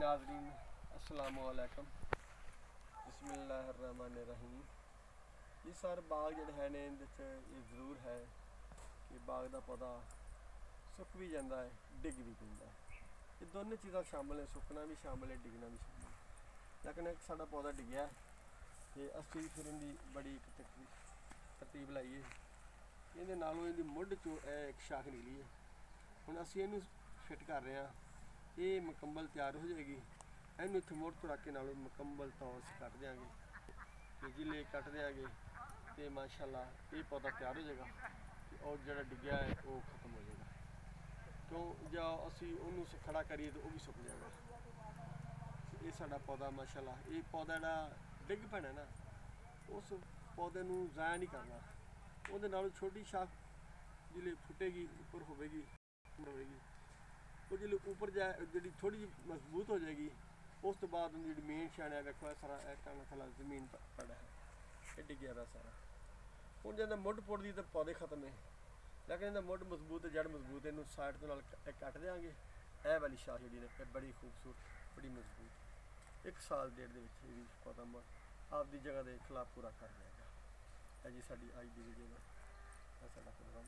नाज़रीन अस्सलामुअलैकुम बिस्मिल्लाहिर्रहमानिर्रहीम। जी सर बाग जोड़े है ने ये ज़रूर है कि बाग का पौधा सुक भी जाता है, डिग भी पैंदा है। ये दोनों चीज़ां शामिल है, सुकना भी शामिल है, डिगना भी शामिल है। लेकिन एक साडा पौधा डिग्या तो असी फिर इनकी बड़ी एक तरतीब लाई है। ये नालों इनकी मुढ़ चो एक शाख निकली है। हुण असी इनू फिट कर रहे हैं, ये मुकम्मल तैयार हो जाएगी। इनू इत्थे मुड़ तुड़ाके नालों मुकम्मल तौर से कट देंगे, तो जिले कट देंगे तो माशाअल्लाह ये पौधा तैयार हो जाएगा और जो डिग्या है वो खत्म हो जाएगा। क्यों जो असी उन्होंने खड़ा करिए तो वह भी सुक जाएगा। ये साडा पौधा माशाअल्लाह ये पौधा जो डिग पैना ना उस पौधे को ज़ाया नहीं करना। वो छोटी शाख जिले फुटेगी उपर होगी वो जो ऊपर जाए जी थोड़ी जी मजबूत हो जाएगी। उस तो बाद जी मेन शान है देखो सारा थला जमीन पड़ा है, ये डिग्या हुआ सारा। हूँ जो मुढ़ पुड़ती तो पौधे खत्म है, लेकिन मुढ़ मजबूत है, जड़ मजबूत है। इन साइड तो कट देंगे। यह वाली शाख जी ने बड़ी खूबसूरत बड़ी मजबूत 1 साल डेढ़ के पौधा आपकी जगह के खिलाफ पूरा कर जाएगा। है जी साड़ी अज की वीडियो का प्रोग्राम।